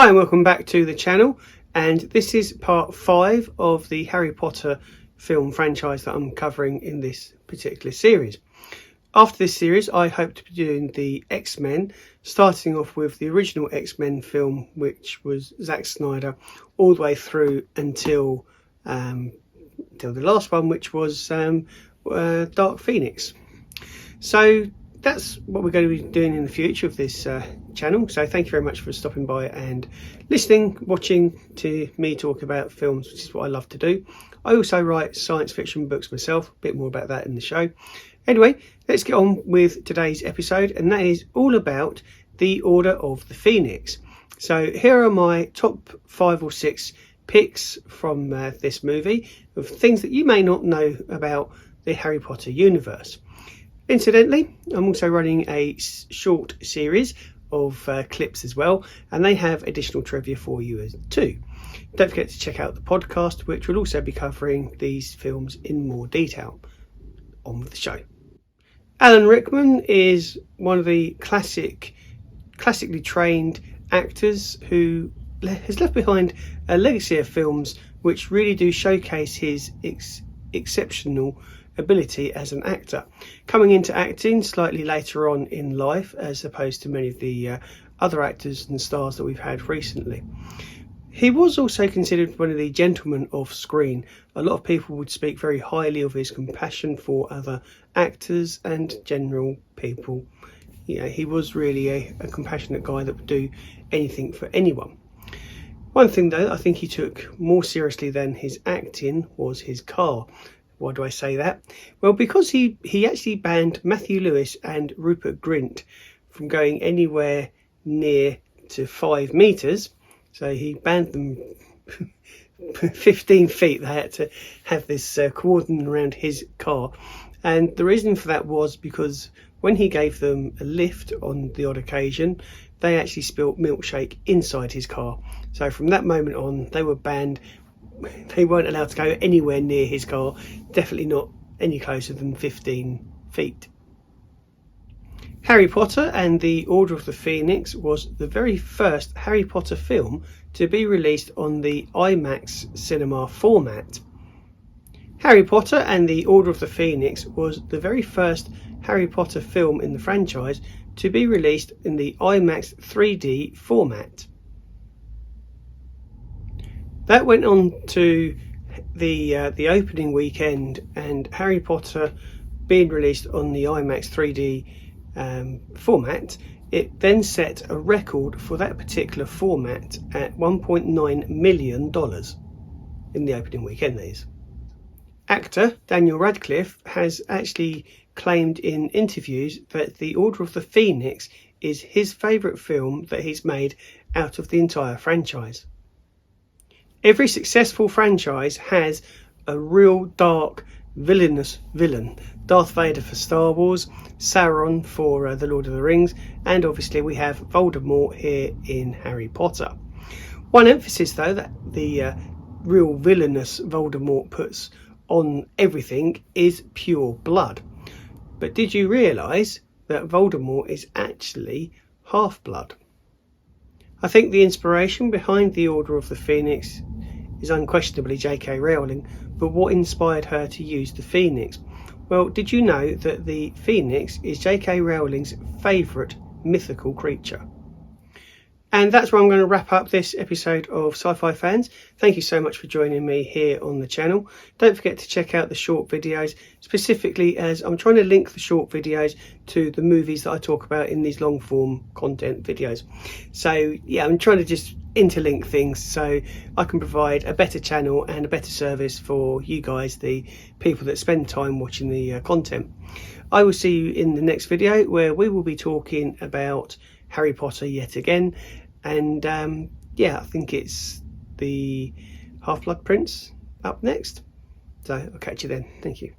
Hi and welcome back to the channel, and this is part 5 of the Harry Potter film franchise that I'm covering in this particular series. After this series I hope to be doing the X-Men, starting off with the original X-Men film, which was Zack Snyder, all the way through until the last one, which was Dark Phoenix. So that's what we're going to be doing in the future of this channel. So thank you very much for stopping by and listening, watching to me talk about films, which is what I love to do. I also write science fiction books myself, a bit more about that in the show. Anyway, let's get on with today's episode, and that is all about the Order of the Phoenix. So here are my top 5 or 6 picks from this movie of things that you may not know about the Harry Potter universe. Incidentally, I'm also running a short series of clips as well, and they have additional trivia for you too. Don't forget to check out the podcast, which will also be covering these films in more detail. On with the show. Alan Rickman is one of the classically trained actors who has left behind a legacy of films which really do showcase his exceptional ability as an actor, coming into acting slightly later on in life as opposed to many of the other actors and stars that we've had recently. He was also considered one of the gentlemen of screen. A lot of people would speak very highly of his compassion for other actors and general people. You know, he was really a compassionate guy that would do anything for anyone. One thing though I think he took more seriously than his acting was his car. Why do I say that? Well, because he actually banned Matthew Lewis and Rupert Grint from going anywhere near to 5 metres. So he banned them 15 feet. They had to have this cordon around his car. And the reason for that was because when he gave them a lift on the odd occasion, they actually spilt milkshake inside his car. So from that moment on, they were banned. They weren't allowed to go anywhere near his car, definitely not any closer than 15 feet. Harry Potter and the Order of the Phoenix was the very first Harry Potter film to be released on the IMAX cinema format. Harry Potter and the Order of the Phoenix was the very first Harry Potter film in the franchise to be released in the IMAX 3D format. That went on to the opening weekend, and Harry Potter being released on the IMAX 3D format, it then set a record for that particular format at $1.9 million in the opening weekend. Actor Daniel Radcliffe has actually claimed in interviews that the Order of the Phoenix is his favourite film that he's made out of the entire franchise. Every successful franchise has a real dark, villainous villain. Darth Vader for Star Wars, Sauron for The Lord of the Rings, and obviously we have Voldemort here in Harry Potter. One emphasis though that the real villainous Voldemort puts on everything is pure blood. But did you realise that Voldemort is actually half-blood? I think the inspiration behind the Order of the Phoenix is unquestionably J.K. Rowling, but what inspired her to use the Phoenix? Well, did you know that the Phoenix is J.K. Rowling's favourite mythical creature? And that's where I'm going to wrap up this episode of Sci-Fi Fans. Thank you so much for joining me here on the channel. Don't forget to check out the short videos, specifically as I'm trying to link the short videos to the movies that I talk about in these long form content videos. So yeah, I'm trying to just interlink things so I can provide a better channel and a better service for you guys, the people that spend time watching the content. I will see you in the next video where we will be talking about Harry Potter yet again, and yeah, I think it's the Half-Blood Prince up next. So I'll catch you then. Thank you.